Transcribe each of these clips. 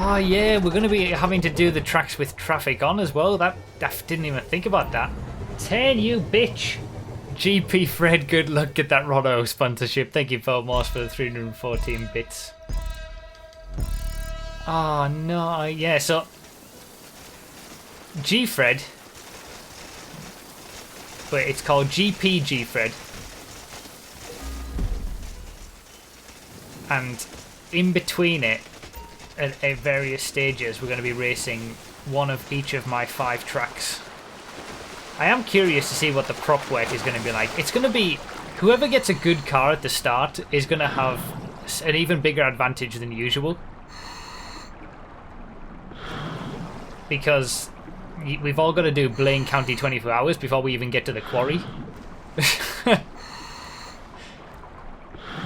Oh yeah, we're going to be having to do the tracks with traffic on as well. I didn't even think about that. 10, you bitch. GP Fred, good luck. Get that Roto sponsorship. Thank you, Philmos, for the 314 bits. Oh no, yeah, so Gfred, but it's called GP Gfred, and in between it, at various stages, we're going to be racing one of each of my 5 tracks. I am curious to see what the prop work is going to be like. It's going to be, whoever gets a good car at the start is going to have an even bigger advantage than usual. Because we've all got to do Blaine County 24 hours before we even get to the quarry.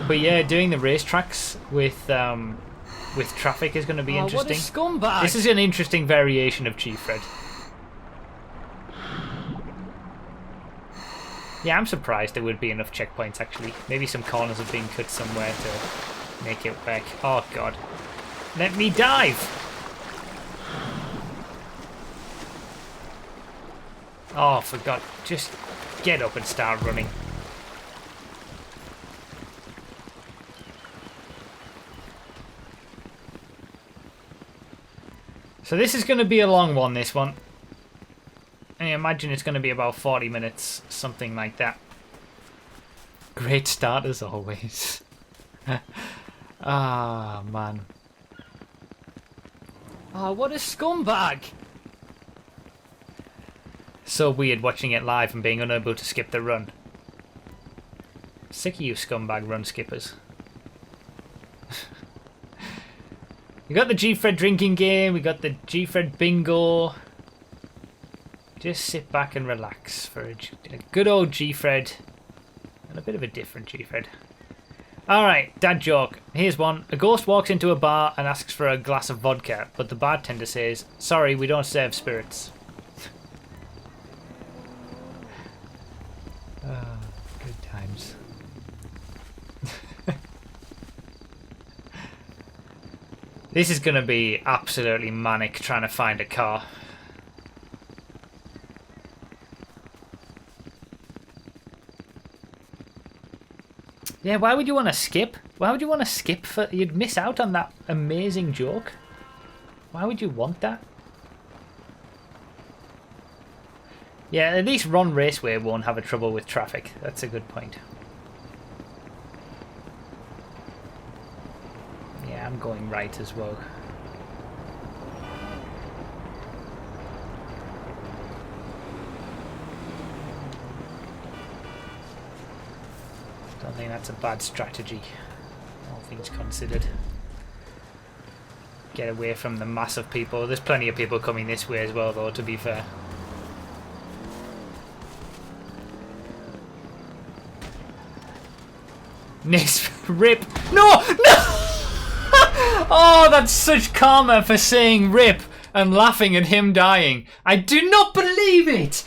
But yeah, doing the racetracks with traffic is going to be interesting. What a scumbag! This is an interesting variation of Gfred. Yeah, I'm surprised there would be enough checkpoints actually. Maybe some corners have been cut somewhere to make it work. Oh god. Let me dive! Oh, for God, just get up and start running. So this is going to be a long one, this one. I imagine it's going to be about 40 minutes, something like that. Great start as always. Ah, man. Oh, what a scumbag! So weird watching it live and being unable to skip the run. Sick of you scumbag run skippers. We got the Gfred Drinking Game, we got the Gfred Bingo. Just sit back and relax for a good old Gfred. And a bit of a different Gfred. Alright, dad joke. Here's one. A ghost walks into a bar and asks for a glass of vodka, but the bartender says, "Sorry, we don't serve spirits." Good times. This is going to be absolutely manic trying to find a car. Yeah, why would you want to skip? Why would you want to skip? You'd miss out on that amazing joke. Why would you want that? Yeah, at least Ron Raceway won't have a trouble with traffic. That's a good point. Yeah, I'm going right as well. Don't think that's a bad strategy, all things considered. Get away from the mass of people. There's plenty of people coming this way as well, though, to be fair. Nisp, rip. No! No! Oh, that's such karma for saying rip and laughing at him dying. I do not believe it!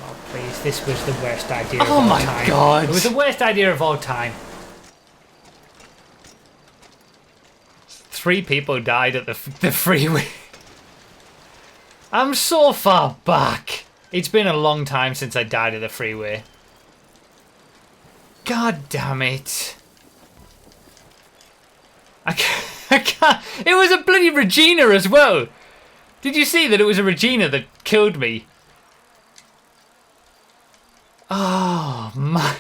Oh, please, this was the worst idea of all time. Oh my god! It was the worst idea of all time. 3 people died at the freeway. I'm so far back. It's been a long time since I died at the freeway. God damn it. I can't. It was a bloody Regina as well. Did you see that it was a Regina that killed me? Oh, man.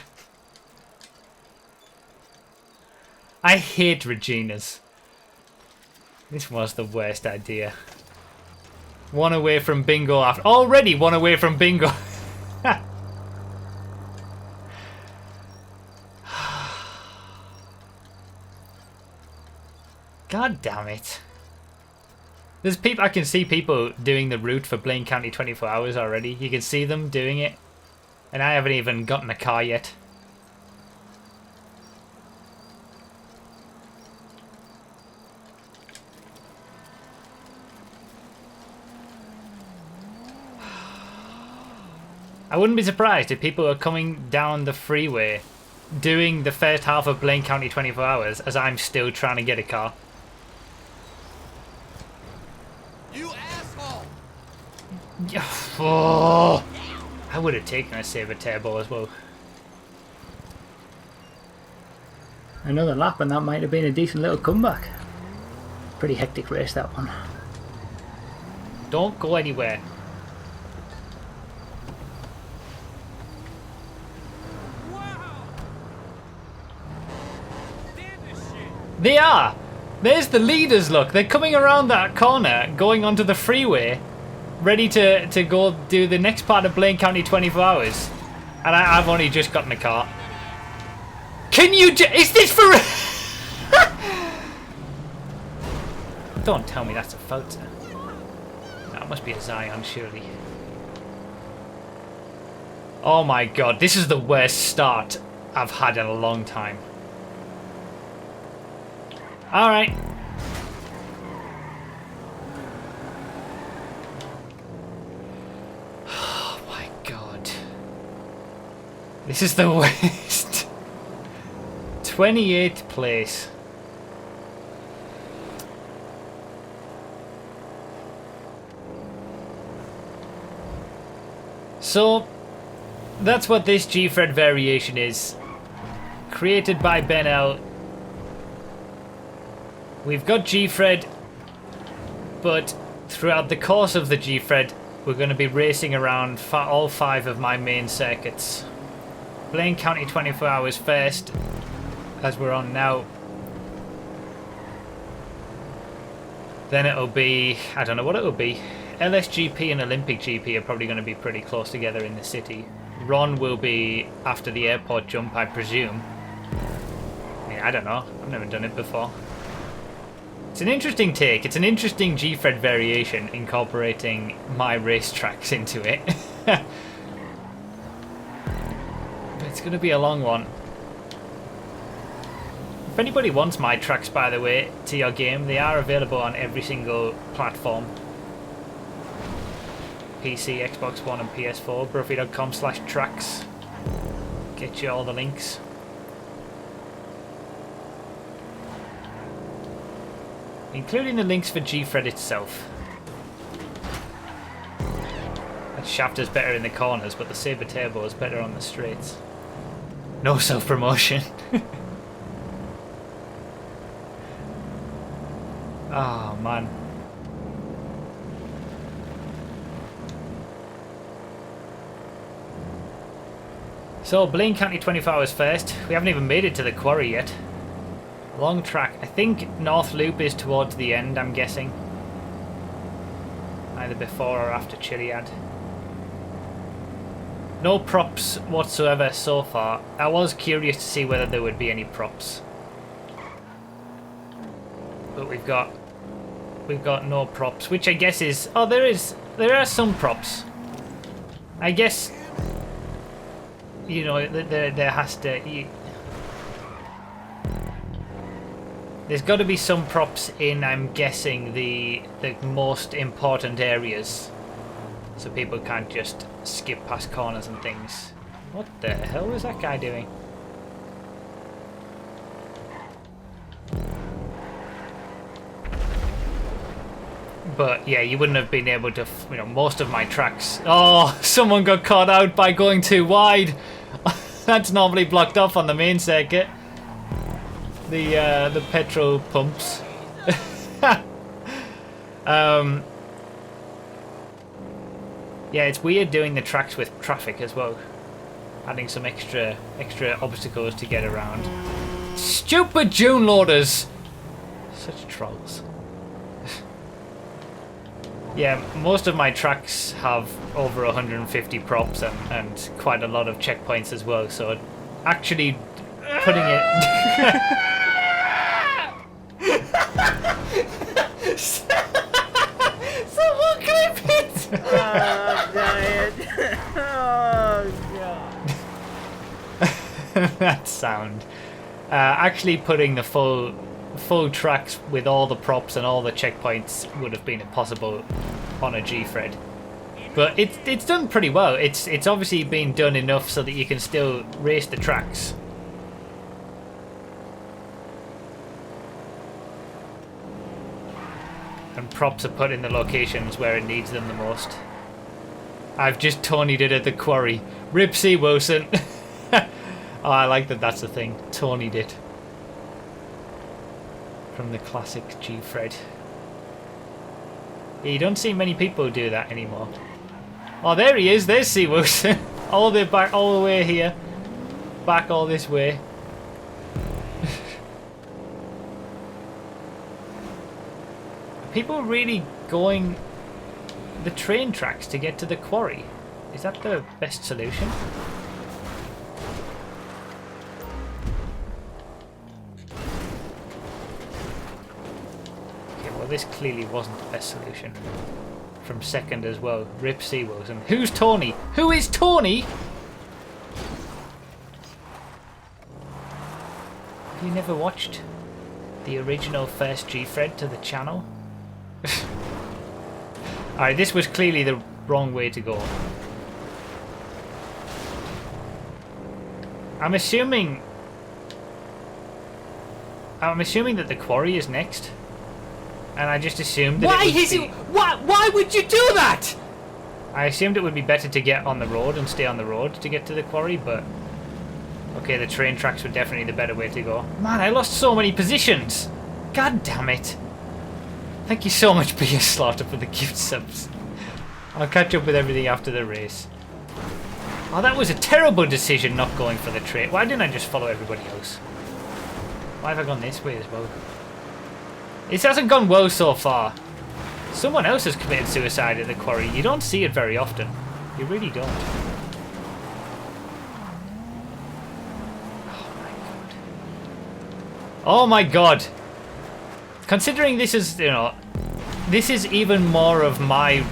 I hate Reginas. This was the worst idea. 1 away from bingo after. Already 1 away from bingo. God damn it. There's people, I can see people doing the route for Blaine County 24 hours already. You can see them doing it. And I haven't even gotten a car yet. I wouldn't be surprised if people are coming down the freeway doing the first half of Blaine County 24 Hours as I'm still trying to get a car. You asshole! Oh, I would have taken a Sabre Turbo as well. Another lap and that might have been a decent little comeback. Pretty hectic race, that one. Don't go anywhere. Wow! Damn this shit! They are! There's the leaders, look. They're coming around that corner, going onto the freeway, ready to go do the next part of Blaine County 24 Hours. And I've only just gotten a car. Can you is this for Don't tell me that's a Falter. No, it must be a Zion, surely. Oh my god, this is the worst start I've had in a long time. Alright. Oh my god. This is the worst. 28th place. So, that's what this Gfred variation is. Created by Ben L. We've got Gfred, but throughout the course of the Gfred, we're going to be racing around all 5 of my main circuits. Blaine County 24 Hours first, as we're on now. Then it'll be, I don't know what it'll be. LSGP and Olympic GP are probably going to be pretty close together in the city. Ron will be after the airport jump, I presume. I mean, I don't know. I've never done it before. It's an interesting take. It's an interesting Gfred variation, incorporating my racetracks into it. It's going to be a long one. If anybody wants my tracks, by the way, to your game, they are available on every single platform. PC, Xbox One and PS4, broughy.com/tracks. Get you all the links. Including the links for Gfred itself. That shaft is better in the corners, but the Sabre Turbo is better on the straights. No self-promotion. Oh man. So, Blaine County 24 Hours first. We haven't even made it to the quarry yet. Long track. I think North Loop is towards the end, I'm guessing. Either before or after Chiliad. No props whatsoever so far. I was curious to see whether there would be any props. But we've got no props, which I guess is... Oh, there are some props. I guess... You know, there has to... There's got to be some props in, I'm guessing, the most important areas. So people can't just skip past corners and things. What the hell is that guy doing? But yeah, you wouldn't have been able to, you know, most of my tracks... Oh, someone got caught out by going too wide. That's normally blocked off on the main circuit. The petrol pumps. Yeah, it's weird doing the tracks with traffic as well. Adding some extra obstacles to get around. Stupid June loaders! Such trolls. Yeah, most of my tracks have over 150 props and quite a lot of checkpoints as well, so actually putting it... Someone clip it! Oh, Diet. Oh, God. That sound. Actually putting the full tracks with all the props and all the checkpoints would have been impossible on a Gfred. But it's done pretty well. It's obviously been done enough so that you can still race the tracks. And props are put in the locations where it needs them the most. I've just Tony'd it at the quarry. Rip C. Wilson. Oh, I like that that's the thing. Tony'd it. From the classic Gfred. Yeah, you don't see many people do that anymore. Oh, there he is. There's C. Wilson. All the way here. Back all this way. People really going the train tracks to get to the quarry? Is that the best solution? Okay, well this clearly wasn't the best solution. From second as well. Rip C. Wilson. Who's Tony? Who is Tony? Have you never watched the original first Gfred to the channel? Alright, this was clearly the wrong way to go. I'm assuming that the quarry is next. And I just assumed that Why would you do that? I assumed it would be better to get on the road and stay on the road to get to the quarry, but okay, the train tracks were definitely the better way to go. Man, I lost so many positions! God damn it. Thank you so much, B.S. Slaughter, for the gift subs. I'll catch up with everything after the race. Oh, that was a terrible decision not going for the train. Why didn't I just follow everybody else? Why have I gone this way as well? This hasn't gone well so far. Someone else has committed suicide at the quarry. You don't see it very often. You really don't. Oh my god. Considering this is, you know, this is even more of my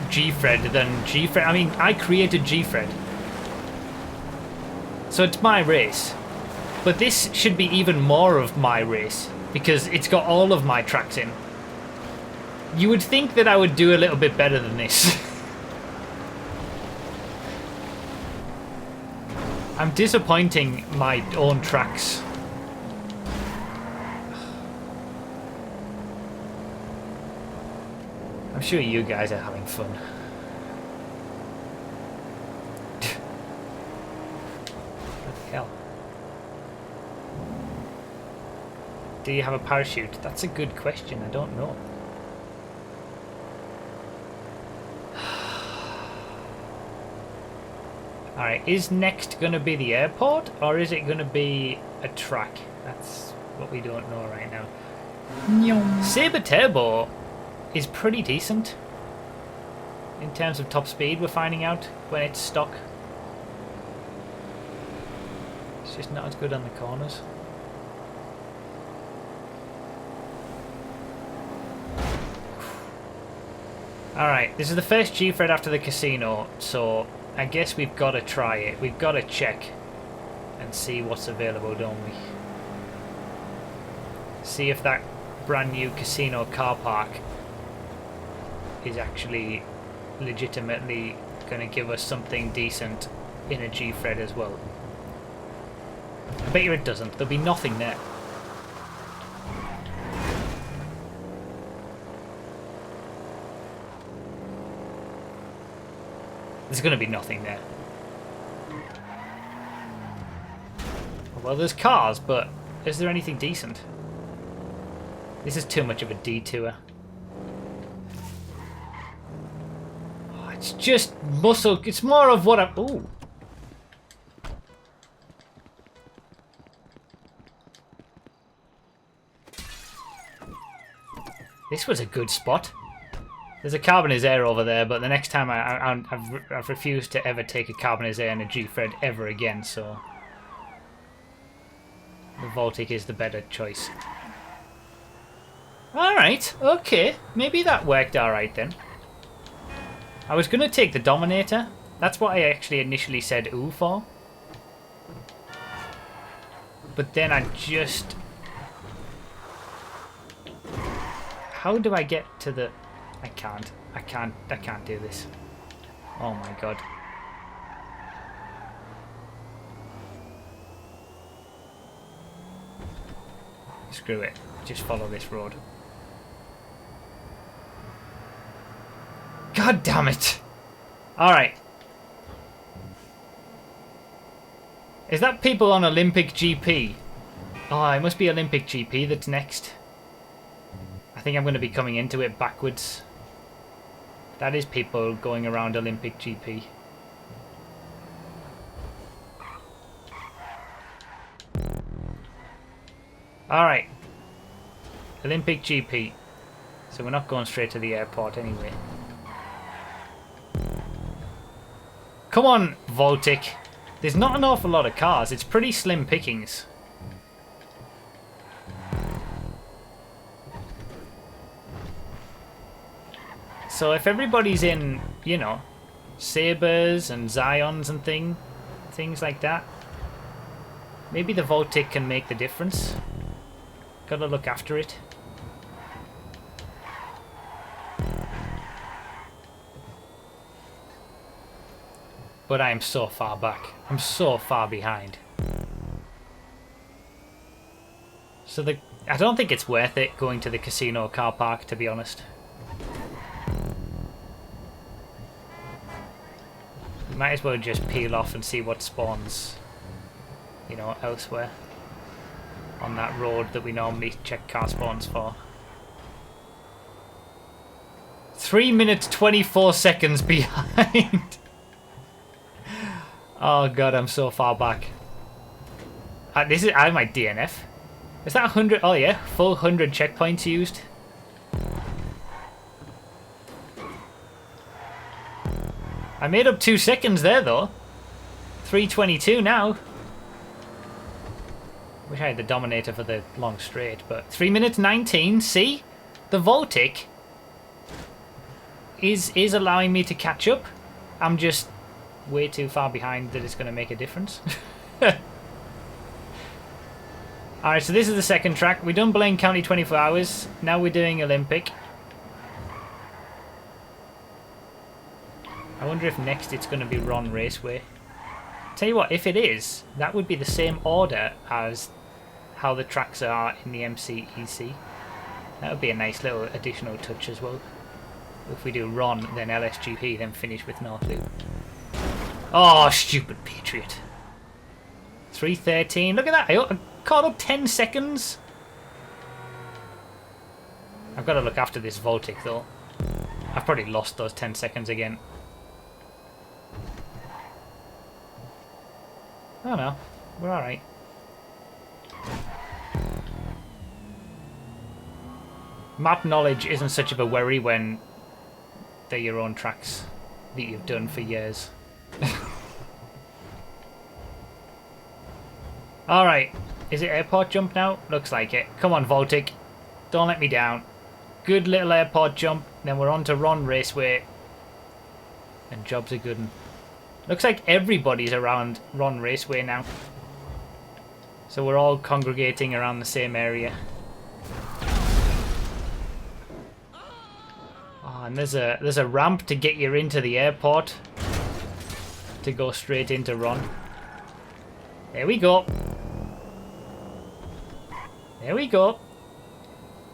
Gfred than Gfred. I mean, I created Gfred. So it's my race. But this should be even more of my race because it's got all of my tracks in. You would think that I would do a little bit better than this. I'm disappointing my own tracks. I'm sure you guys are having fun. What the hell? Do you have a parachute? That's a good question. I don't know. Alright, is next going to be the airport or is it going to be a track? That's what we don't know right now. Sabre Turbo is pretty decent in terms of top speed, we're finding out, when it's stock. It's just not as good on the corners. Alright, this is the first Gfred after the casino, so I guess we've got to try it. We've got to check and see what's available, don't we? See if that brand new casino car park is actually legitimately going to give us something decent in a Gfred as well. I bet you it doesn't. There'll be nothing there. There's going to be nothing there. Well, there's cars, but is there anything decent? This is too much of a detour. Oh, it's just muscle. It's more of what I'm... Ooh. This was a good spot. There's a Carbonizaire over there, but the next time I've refused to ever take a Carbonizaire in a Gfred ever again, so the Voltic is the better choice. Alright, okay. Maybe that worked alright then. I was going to take the Dominator. That's what I actually initially said ooh for. But then I just... How do I get to the... I can't do this. Oh my god. Screw it. Just follow this road. God damn it. Alright. Is that people on Olympic GP? Oh, it must be Olympic GP that's next. I think I'm going to be coming into it backwards. That is people going around Olympic GP. Alright. Olympic GP. So we're not going straight to the airport anyway. Come on, Voltic. There's not an awful lot of cars. It's pretty slim pickings. So if everybody's in, you know, Sabres and Zions and things like that, maybe the Voltic can make the difference. Gotta look after it. But I am so far back. I'm so far behind. So I don't think it's worth it going to the casino car park, to be honest. You might as well just peel off and see what spawns, you know, elsewhere. On that road that we normally check car spawns for. 3 minutes 24 seconds behind. Oh god, I'm so far back. I might DNF. Is that 100? Oh yeah, full 100 checkpoints used. I made up 2 seconds there though. 3:22 now. Wish I had the Dominator for the long straight, but 3 minutes 19. See, the Voltic is allowing me to catch up. I'm just way too far behind that it's going to make a difference. Alright, so this is the second track. We've done Blaine County 24 hours. Now we're doing Olympic. I wonder if next it's going to be Ron Raceway. Tell you what, if it is, that would be the same order as how the tracks are in the MCEC. That would be a nice little additional touch as well. If we do Ron, then LSGP, then finish with North Loop. Oh, stupid Patriot. 3:13. Look at that. I caught up 10 seconds. I've got to look after this Voltic, though. I've probably lost those 10 seconds again. Oh no. We're alright. Map knowledge isn't such of a worry when they're your own tracks that you've done for years. Alright, is it airport jump now? Looks like it. Come on, Voltic. Don't let me down. Good little airport jump, then we're on to Ron Raceway. And jobs are good. Looks like everybody's around Ron Raceway now. So we're all congregating around the same area. Oh, and there's a ramp to get you into the airport. To go straight into Ron. There we go. There we go.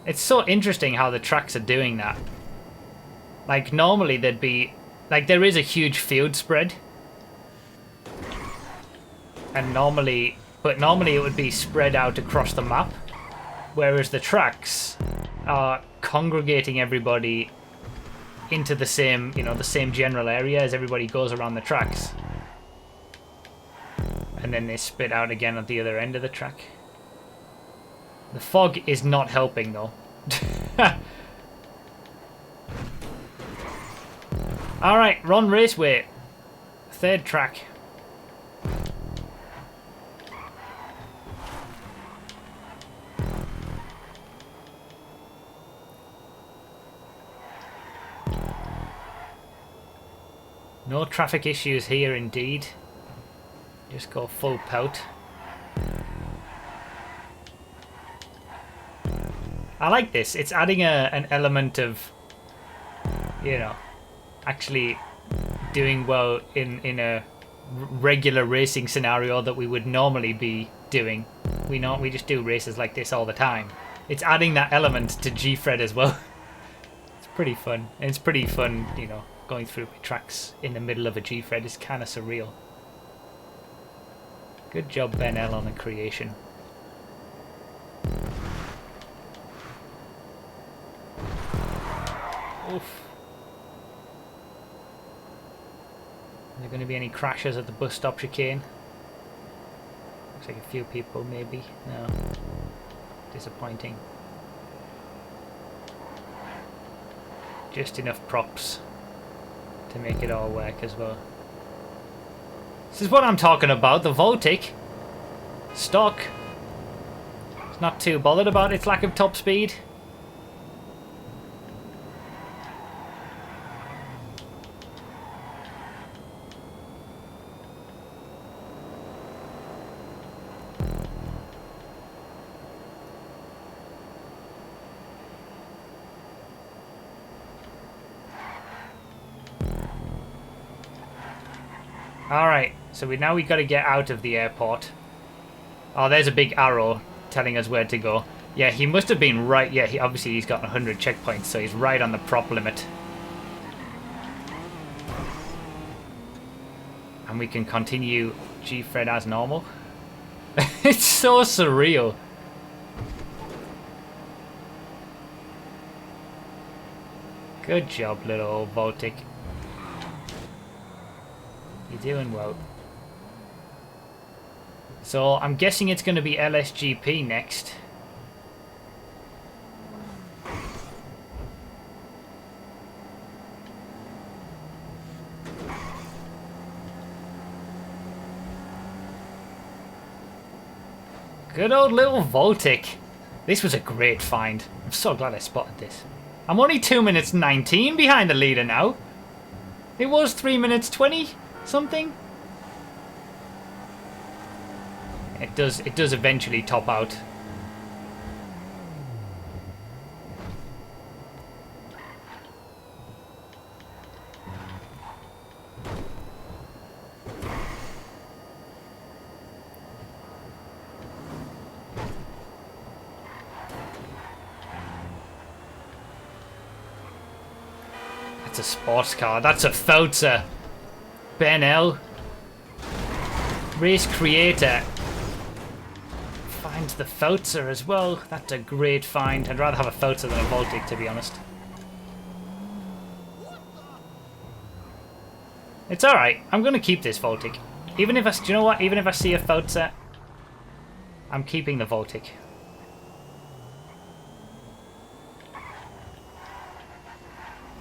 It's so interesting how the tracks are doing that. Like normally there'd be, like there is a huge field spread. And normally it would be spread out across the map. Whereas the tracks are congregating everybody into the same, you know, the same general area as everybody goes around the tracks. And then they spit out again at the other end of the track. The fog is not helping though. Alright, Ron Raceway. Third track. No traffic issues here indeed. Just go full pelt. I like this. It's adding an element of, you know, actually doing well in a regular racing scenario that we would normally be doing. We just do races like this all the time. It's adding that element to Gfred as well. It's pretty fun. And it's pretty fun, you know, going through my tracks in the middle of a Gfred is kind of surreal. Good job, Ben L, on the creation. Oof. Are there going to be any crashes at the bus stop chicane? Looks like a few people, maybe. No. Disappointing. Just enough props to make it all work as well. This is what I'm talking about, the Voltic. Stock. It's not too bothered about its lack of top speed. Alright, so we got to get out of the airport. Oh, there's a big arrow telling us where to go. Yeah, he must have been right. Yeah, obviously he's got 100 checkpoints, so he's right on the prop limit. And we can continue Gfred as normal. It's so surreal. Good job, little old Baltic. You're doing well. So I'm guessing it's going to be LSGP next. Good old little Voltic. This was a great find. I'm so glad I spotted this. I'm only 2 minutes 19 behind the leader now. It was 3 minutes 20 something. It does eventually top out. That's a sports car. That's a Feltzer. Ben L. Race creator. Finds the Feltzer as well. That's a great find. I'd rather have a Feltzer than a Voltic, to be honest. It's alright. I'm going to keep this Voltic. Even if do you know what? Even if I see a Feltzer, I'm keeping the Voltic.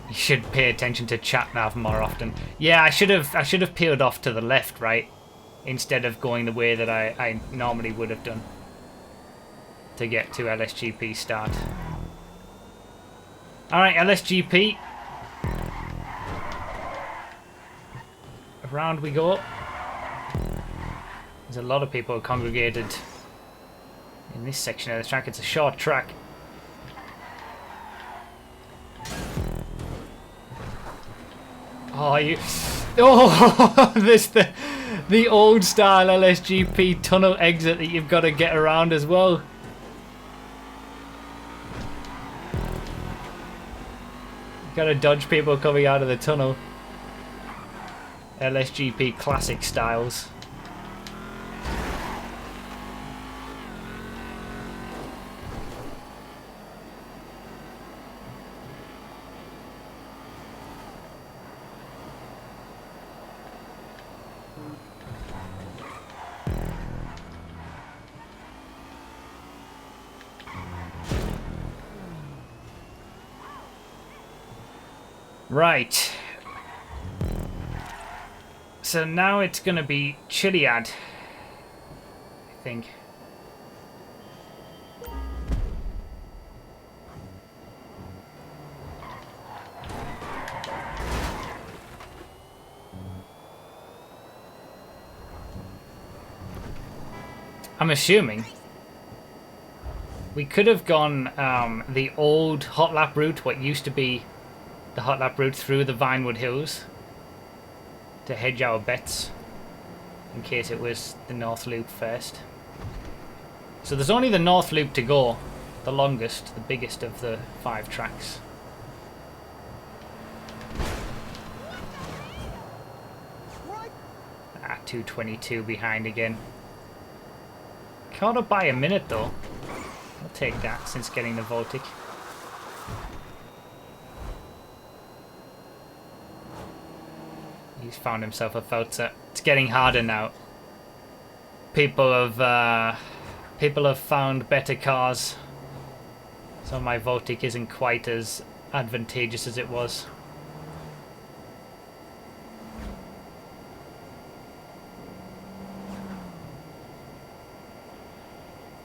You should pay attention to chat nav more often. Yeah, I should have peeled off to the left, right? Instead of going the way that I normally would have done to get to LSGP start. Alright, LSGP. Around we go. There's a lot of people congregated in this section of the track. It's a short track. Oh, this the old style LSGP tunnel exit that you've got to get around as well. You've got to dodge people coming out of the tunnel. LSGP classic styles. Right. So now it's going to be Chiliad, I think. I'm assuming we could have gone the old hot lap route, what used to be the hot lap route through the Vinewood Hills, to hedge our bets in case it was the North Loop first. So there's only the North Loop to go, the longest, the biggest of the 5 tracks. 2:22 behind again. Caught up by a minute though. I'll take that since getting the Voltic. He's found himself a Feltzer. It's getting harder now. People have found better cars. So my Voltic isn't quite as advantageous as it was.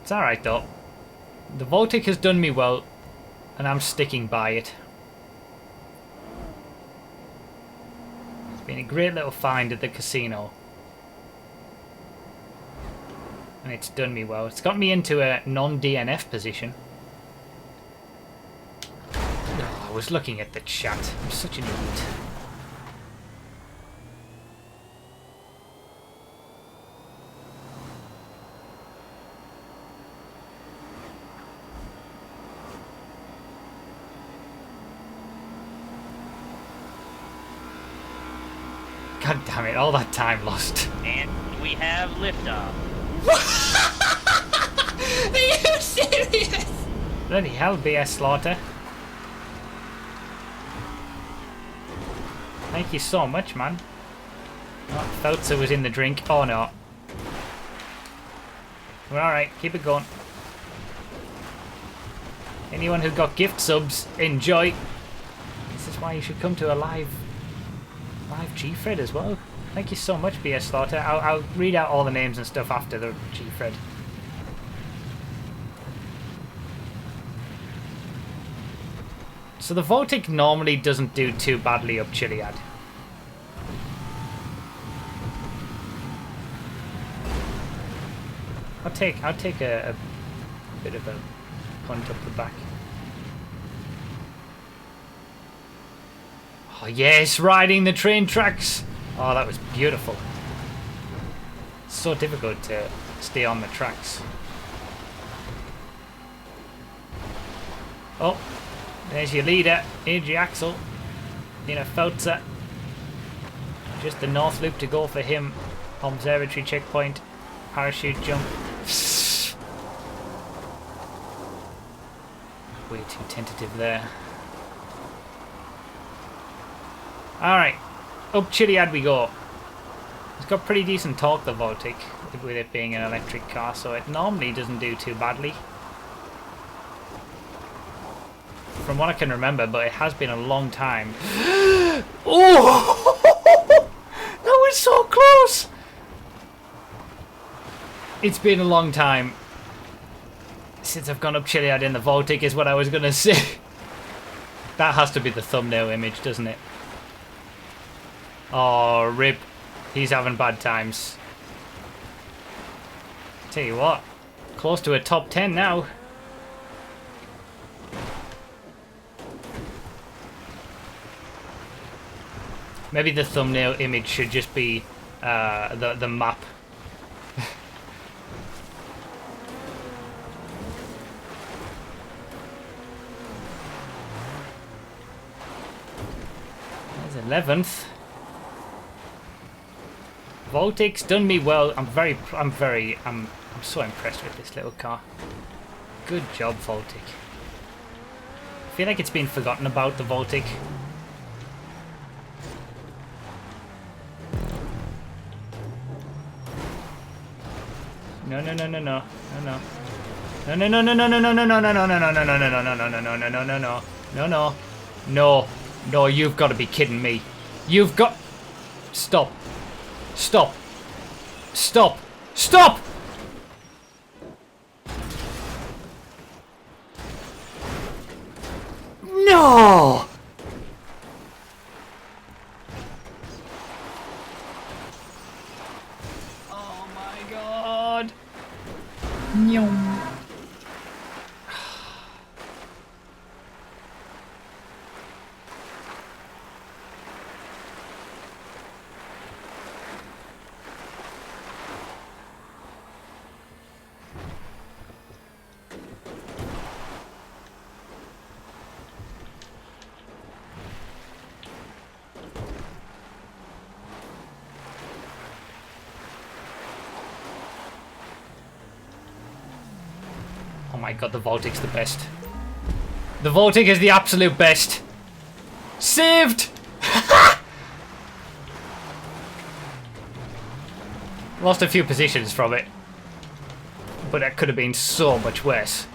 It's alright though. The Voltic has done me well, and I'm sticking by it. It's been a great little find at the casino. And it's done me well. It's got me into a non-DNF position. Oh, I was looking at the chat. I'm such an idiot. God damn it, all that time lost. And we have liftoff. Are you serious? Bloody hell, BS Slaughter. Thank you so much, man. Oh, Feltzer was in the drink. Oh no. We're alright, keep it going. Anyone who got gift subs, enjoy. This is why you should come to a live Gfred as well. Thank you so much, BS Slaughter. I'll read out all the names and stuff after the Gfred. So the Voltic normally doesn't do too badly up Chiliad. I'll take a bit of a punt up the back. Oh yes, riding the train tracks. Oh, that was beautiful. It's so difficult to stay on the tracks. Oh, there's your leader, AJ Axel, in a Feltzer. Just the north loop to go for him. Observatory checkpoint, parachute jump. Way too tentative there. Alright, up Chiliad we go. It's got pretty decent torque, the Voltic, with it being an electric car, so it normally doesn't do too badly. From what I can remember, but it has been a long time. Oh! That was so close! It's been a long time since I've gone up Chiliad in the Voltic, is what I was going to say. That has to be the thumbnail image, doesn't it? Oh, rip. He's having bad times. Tell you what, close to a top 10 now. Maybe the thumbnail image should just be the map. There's 11th. Voltic's done me well. I'm so impressed with this little car. Good job, Voltic. I feel like it's been forgotten about, the Voltic. No. No. No, you've got to be kidding me. You've got... Stop. No! Oh my god. Nyom. Oh my god, the Voltic's the best. The Voltic is the absolute best. Saved! Lost a few positions from it. But that could have been so much worse.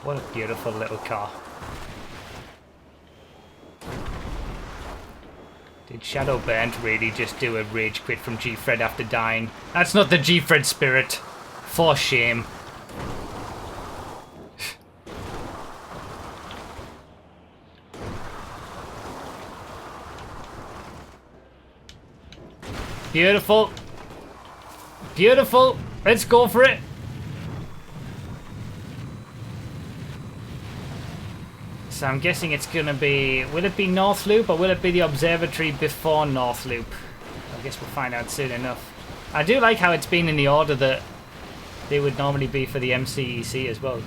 What a beautiful little car. Did Shadow Burnt really just do a rage quit from Gfred after dying? That's not the Gfred spirit. For shame. Beautiful. Beautiful. Let's go for it. So I'm guessing it's going to be... Will it be North Loop or will it be the observatory before North Loop? I guess we'll find out soon enough. I do like how it's been in the order that they would normally be for the MCEC as well.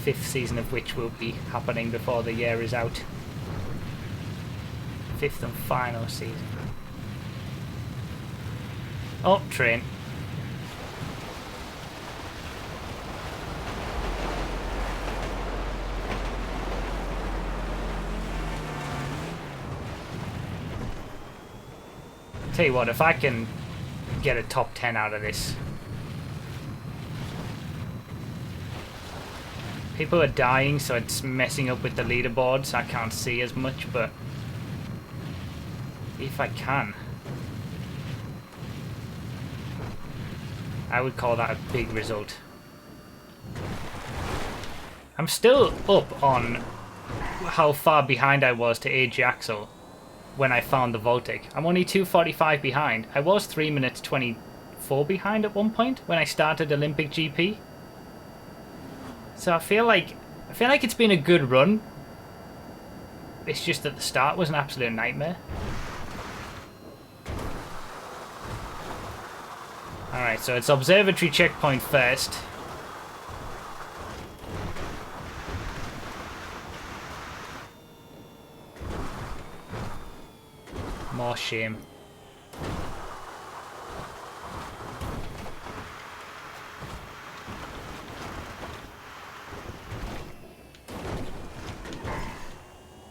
5th season of which will be happening before the year is out. 5th and final season. Oh, train. Tell you what, if I can get a top 10 out of this. People are dying, so it's messing up with the leaderboards. I can't see as much, but if I can, I would call that a big result. I'm still up on how far behind I was to AJ Axel when I found the Voltic. I'm only 2:45 behind. I was 3 minutes 24 behind at one point when I started Olympic GP. So I feel like it's been a good run. It's just that the start was an absolute nightmare. Alright, so it's observatory checkpoint first. More shame.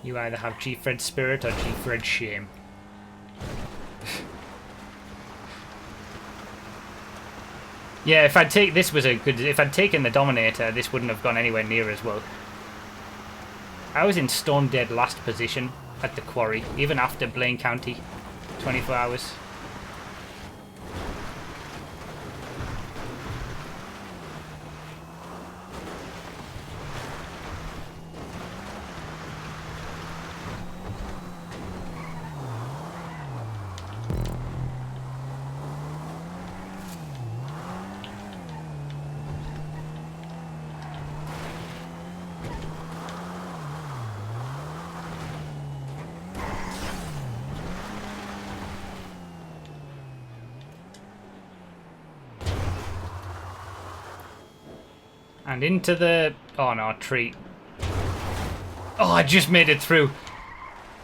You either have Gfred spirit or Gfred shame. Yeah, if I'd taken the Dominator, this wouldn't have gone anywhere near as well. I was in stone dead last position at the quarry, even after Blaine County, 24 hours. And into the... Oh no, tree. Oh, I just made it through.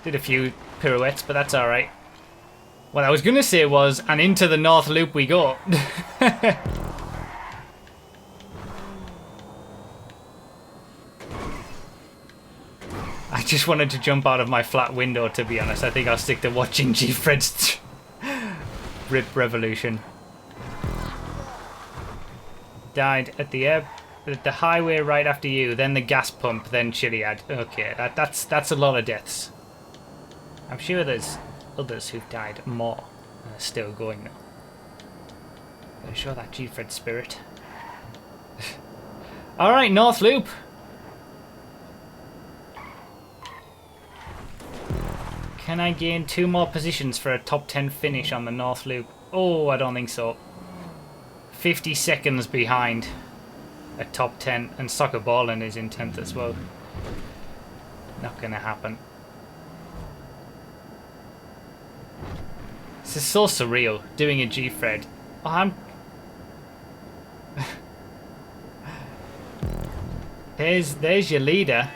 Did a few pirouettes, but that's alright. What I was going to say was, and into the North Loop we go. I just wanted to jump out of my flat window, to be honest. I think I'll stick to watching Gfred's Rip Revolution. Died at the highway right after you, then the gas pump, then Chiliad. Okay, that's a lot of deaths. I'm sure there's others who've died more and are still going though. Gotta show that Gfred spirit. Alright, North Loop. Can I gain 2 more positions for a top 10 finish on the North Loop? Oh, I don't think so. 50 seconds behind a top 10, and Soccer Ballin is in 10th as well. Not gonna happen. This is so surreal, doing a Gfred. Oh, There's your leader,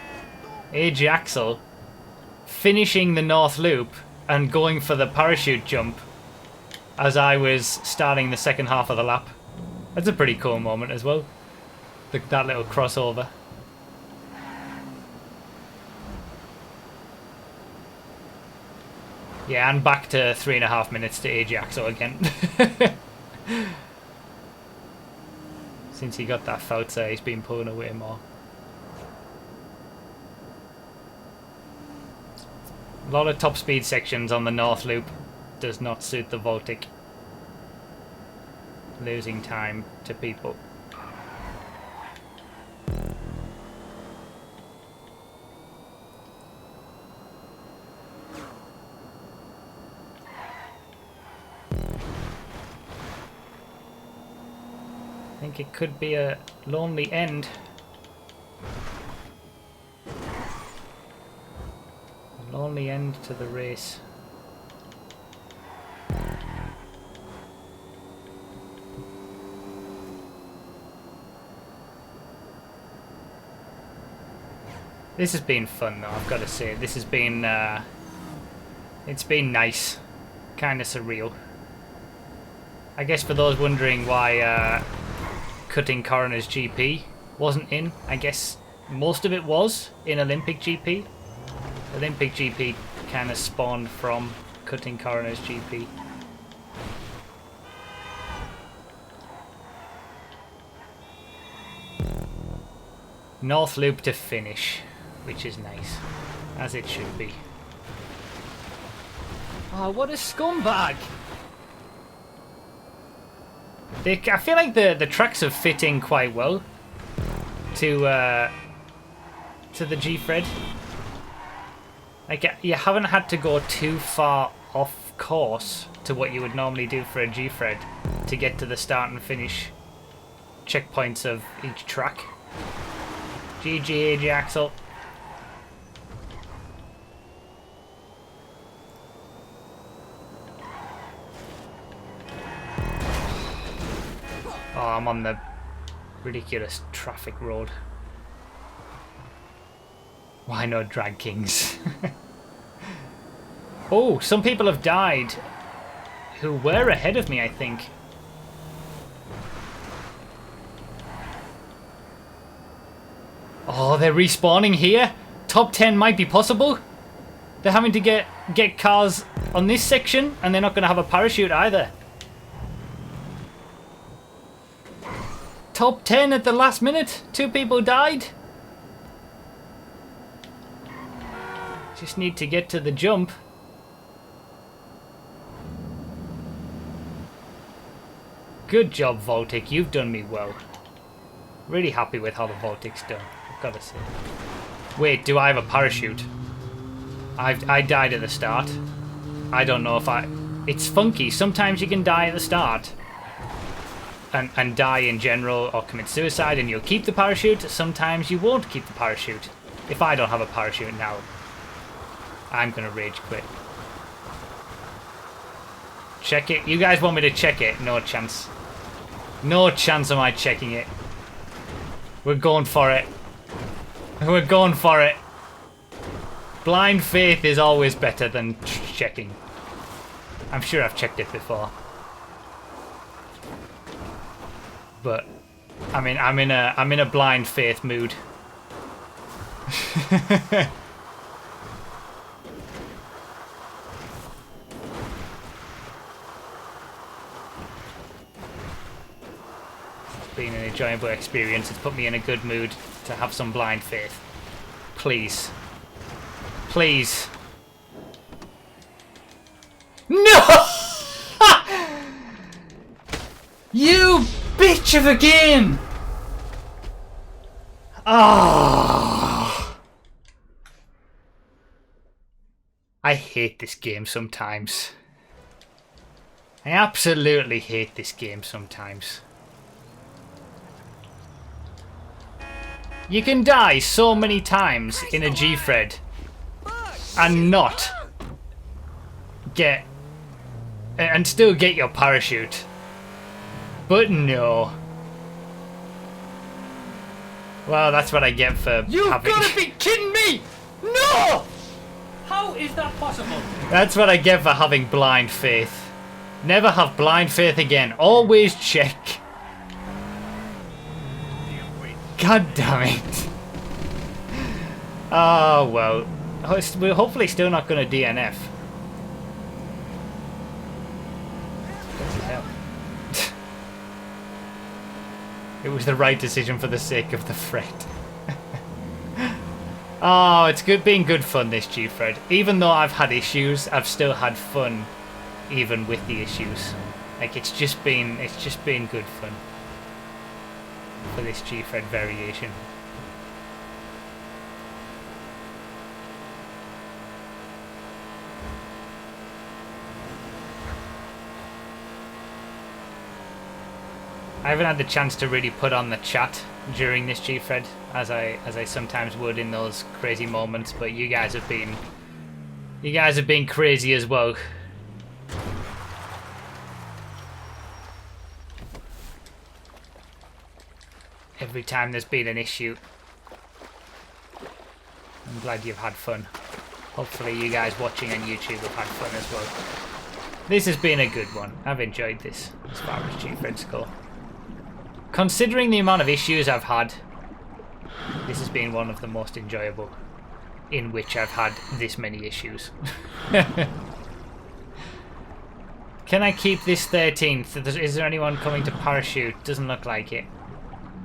AJ Axel, finishing the North Loop and going for the parachute jump as I was starting the second half of the lap. That's a pretty cool moment as well. That little crossover. Yeah, and back to 3.5 minutes to AJ Axel again. Since he got that Fauza, he's been pulling away more. A lot of top speed sections on the North Loop does not suit the Baltic. Losing time to people. I think it could be a lonely end. A lonely end to the race. This has been fun though, I've got to say. This has been, it's been nice. Kind of surreal. I guess for those wondering why Cutting Coroner's GP wasn't in, I guess most of it was in Olympic GP. Olympic GP kind of spawned from Cutting Coroner's GP. North Loop to finish, which is nice, as it should be. Oh, what a scumbag! I feel like the tracks have fit in quite well to the Gfred. Like, you haven't had to go too far off course to what you would normally do for a Gfred to get to the start and finish checkpoints of each track. GG AJ Axel. Oh, I'm on the ridiculous traffic road. Why no drag kings? Oh, some people have died who were ahead of me, I think. Oh, they're respawning here? Top 10 might be possible? They're having to get cars on this section and they're not going to have a parachute either. Top 10 at the last minute. 2 people died. Just need to get to the jump. Good job, Baltic. You've done me well. Really happy with how the Baltic's done, I've got to say. Wait, do I have a parachute? I died at the start. I don't know if It's funky. Sometimes you can die at the start. And die in general or commit suicide and you'll keep the parachute. Sometimes you won't keep the parachute. If I don't have a parachute now, I'm gonna rage quit. Check it. You guys want me to check it? No chance. No chance am I checking it. We're going for it. We're going for it. Blind faith is always better than checking. I'm sure I've checked it before. But I mean, I'm in a blind faith mood. It's been an enjoyable experience. It's put me in a good mood to have some blind faith. Please. Please. No! You bitch of a game! Ah! I hate this game sometimes. I absolutely hate this game sometimes. You can die so many times in a Gfred and not get and still get your parachute. But no. Well, that's what I get for You've having... got to be kidding me! No! How is that possible? That's what I get for having blind faith. Never have blind faith again. Always check. God damn it. Oh, well. We're hopefully still not going to DNF. It was the right decision for the sake of the fret. Oh, it's been good fun, this Gfred. Even though I've had issues, I've still had fun, even with the issues. Like it's just been good fun for this Gfred variation. I haven't had the chance to really put on the chat during this Gfred as I sometimes would in those crazy moments, but you guys have been crazy as well. Every time there's been an issue. I'm glad you've had fun. Hopefully you guys watching on YouTube have had fun as well. This has been a good one. I've enjoyed this as far as Gfreds go. Considering the amount of issues I've had, this has been one of the most enjoyable in which I've had this many issues. Can I keep this 13th? Is there anyone coming to parachute? Doesn't look like it.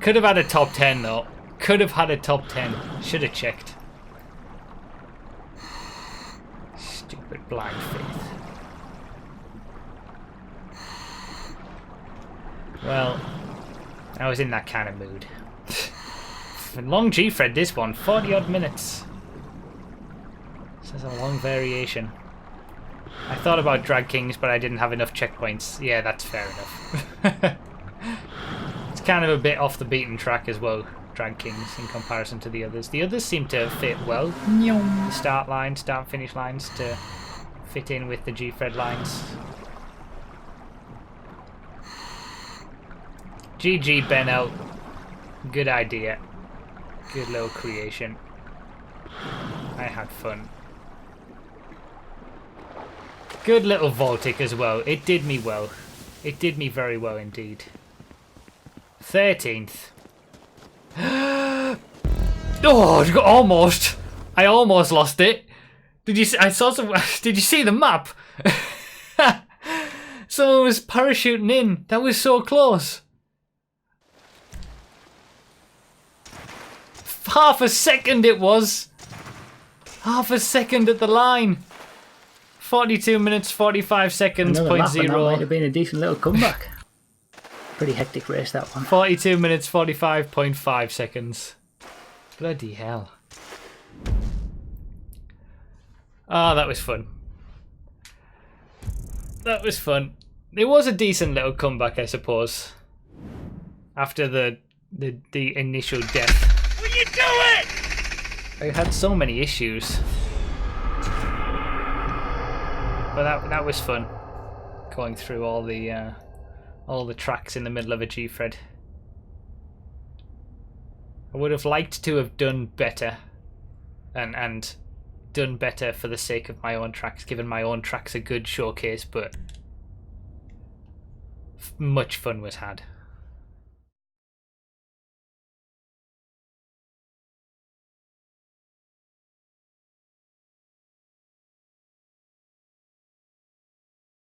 Could have had a top 10 though. Could have had a top 10. Should have checked. Stupid blind faith. Well, I was in that kind of mood. Long Gfred, this one. 40 odd minutes. This is a long variation. I thought about Drag Kings, but I didn't have enough checkpoints. Yeah, that's fair enough. It's kind of a bit off the beaten track as well, Drag Kings, in comparison to the others. The others seem to fit well. The start line, start-finish lines to fit in with the Gfred lines. GG Benno. Good idea. Good little creation. I had fun. Good little Voltic as well. It did me well. It did me very well indeed. 13th. Oh, almost. I almost lost it. Did you see? I saw some. Did you see the map? Someone was parachuting in. That was so close. Half a second it was. Half a second at the line. 42 minutes, 45 seconds, Another lap, 0.0. and that might have been a decent little comeback. Pretty hectic race, that one. 42 minutes, 45.5 seconds. Bloody hell. Ah, that was fun. That was fun. It was a decent little comeback, I suppose. After the initial death. Will you do it? I had so many issues. But that was fun. Going through all the tracks in the middle of a Gfred. I would have liked to have done better. And done better for the sake of my own tracks, given my own tracks a good showcase, but much fun was had.